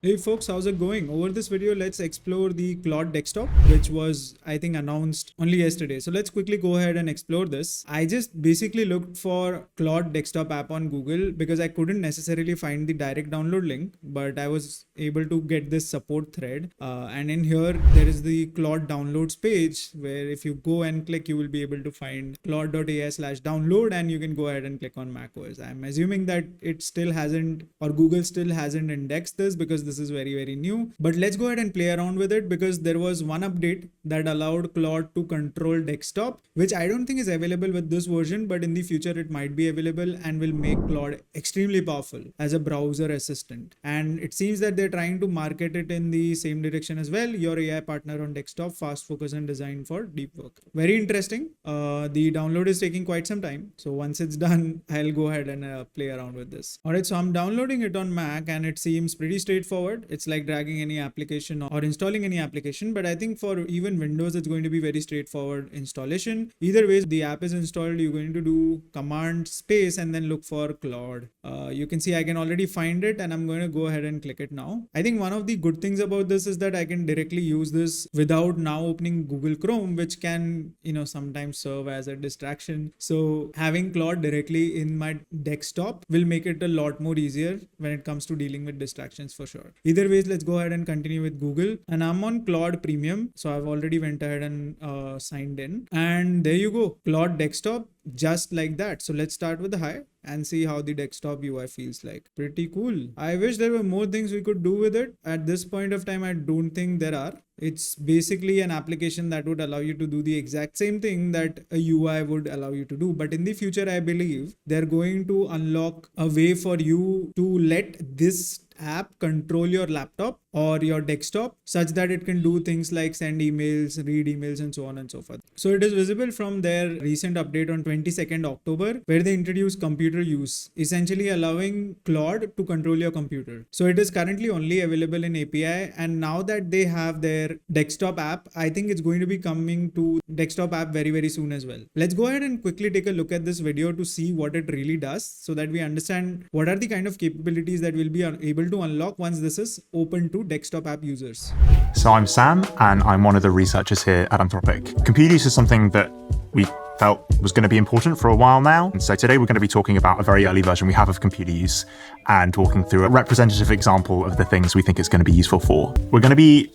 Hey folks, how's it going? Over this video, let's explore the Claude desktop, which was, I think, announced only yesterday. So let's quickly go ahead and explore this. I just basically looked for Claude desktop app on Google because I couldn't necessarily find the direct download link, but I was able to get this support thread. And in here, there is the Claude downloads page where if you go and click, you will be able to find claude.ai/download and you can go ahead and click on macOS. I'm assuming that it still hasn't, or Google still hasn't indexed this because this is very new, but let's go ahead and play around with it because there was one update that allowed Claude to control desktop, which I don't think is available with this version, but in the future it might be available and will make Claude extremely powerful as a browser assistant. And it seems that they're trying to market it in the same direction as well. Your AI partner on desktop, fast, focus, and designed for deep work. Very interesting. The download is taking quite some time, so once it's done, I'll go ahead and play around with this. Alright, so I'm downloading it on Mac and it seems pretty straightforward. It's like dragging any application or installing any application, but I think for even Windows, it's going to be very straightforward installation. Either way, the app is installed, you're going to do command space and then look for Claude. You can see I can already find it and I'm going to go ahead and click it now. I think one of the good things about this is that I can directly use this without now opening Google Chrome, which can, sometimes serve as a distraction. So having Claude directly in my desktop will make it a lot more easier when it comes to dealing with distractions for sure. Either ways, let's go ahead and continue with Google, and I'm on Claude Premium, so I've already went ahead and signed in, and there you go, Claude desktop, just like that. So let's start with the hi and see how the desktop UI feels like. Pretty cool. I wish there were more things we could do with it. At this point of time, I don't think there are. It's basically an application that would allow you to do the exact same thing that a UI would allow you to do. But in the future, I believe they're going to unlock a way for you to let this app control your laptop or your desktop such that it can do things like send emails, read emails, and so on and so forth. So it is visible from their recent update on 22nd October, where they introduced computer use, essentially allowing Claude to control your computer. So it is currently only available in API, and now that they have their desktop app, I think it's going to be coming to desktop app very soon as well. Let's go ahead and quickly take a look at this video to see what it really does so that we understand what are the kind of capabilities that we'll be able to unlock once this is open to desktop app users. So I'm Sam, and I'm one of the researchers here at Anthropic. Compute use is something that we felt was going to be important for a while now. And so today we're going to be talking about a very early version we have of computer use and walking through a representative example of the things we think it's going to be useful for. We're going to be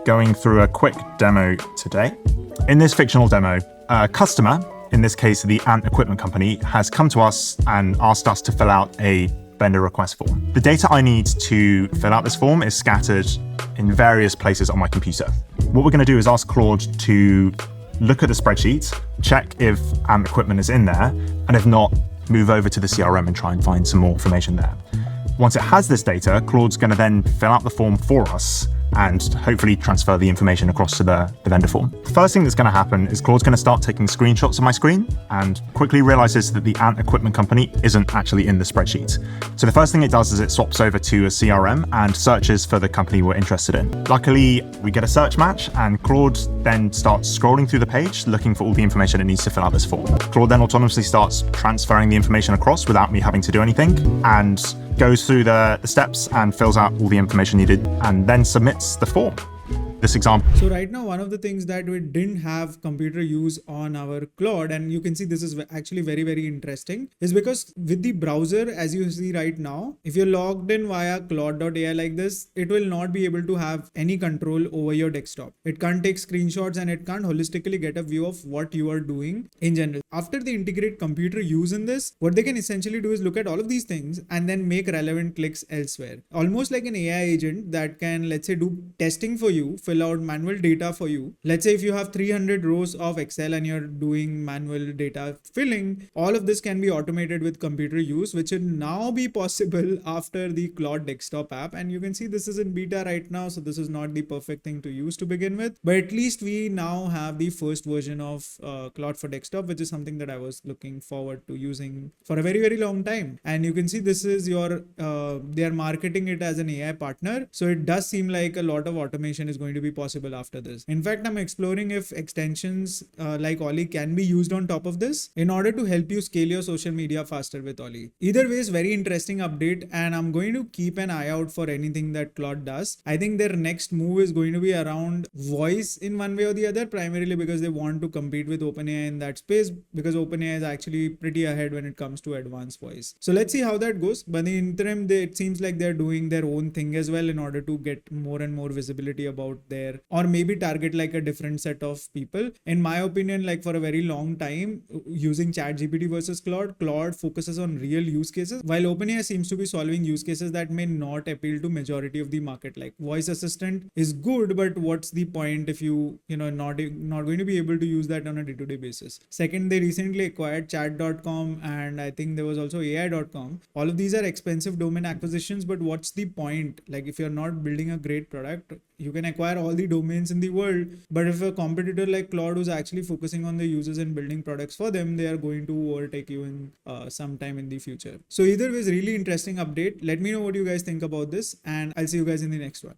going through a quick demo today. In this fictional demo, a customer, in this case the Ant Equipment Company, has come to us and asked us to fill out a vendor request form. The data I need to fill out this form is scattered in various places on my computer. What we're going to do is ask Claude to look at the spreadsheet, check if Ant Equipment is in there, and if not, move over to the CRM and try and find some more information there. Once it has this data, Claude's going to then fill out the form for us and hopefully transfer the information across to the vendor form. The first thing that's going to happen is Claude's going to start taking screenshots of my screen and quickly realizes that the Ant Equipment Company isn't actually in the spreadsheet. So the first thing it does is it swaps over to a CRM and searches for the company we're interested in. Luckily, we get a search match, and Claude then starts scrolling through the page looking for all the information it needs to fill out this form. Claude then autonomously starts transferring the information across without me having to do anything, and goes through the steps and fills out all the information needed and then submits the form. This example. So right now, one of the things that we didn't have computer use on our Claude, and you can see this is actually very interesting, is because with the browser, as you see right now, if you're logged in via Claude.ai like this, it will not be able to have any control over your desktop. It can't take screenshots and it can't holistically get a view of what you are doing in general. After they integrate computer use in this, what they can essentially do is look at all of these things and then make relevant clicks elsewhere. Almost like an AI agent that can, let's say, do testing for you, fill out manual data for you. Let's say if you have 300 rows of Excel and you're doing manual data filling, all of this can be automated with computer use, which will now be possible after the Claude desktop app. And you can see this is in beta right now, so this is not the perfect thing to use to begin with, but at least we now have the first version of Claude for desktop, which is something that I was looking forward to using for a very long time. And you can see this is your they are marketing it as an AI partner, so it does seem like a lot of automation is going to to be possible after this. In fact, I'm exploring if extensions like Ollie can be used on top of this in order to help you scale your social media faster with Ollie. Either way is very interesting update, and I'm going to keep an eye out for anything that Claude does. I think their next move is going to be around voice in one way or the other, primarily because they want to compete with OpenAI in that space, because OpenAI is actually pretty ahead when it comes to advanced voice. So let's see how that goes. But in the interim, it seems like they're doing their own thing as well in order to get more and more visibility about their, or maybe target like a different set of people. In my opinion, like for a very long time, using ChatGPT versus Claude focuses on real use cases, while OpenAI seems to be solving use cases that may not appeal to majority of the market. Like voice assistant is good, but what's the point if you not going to be able to use that on a day-to-day basis? Second, they recently acquired chat.com, and I think there was also ai.com. All of these are expensive domain acquisitions, but what's the point? Like if you're not building a great product, you can acquire all the domains in the world, but if a competitor like Claude who's actually focusing on the users and building products for them, they are going to overtake you in sometime in the future. So either way is really interesting update. Let me know what you guys think about this, and I'll see you guys in the next one.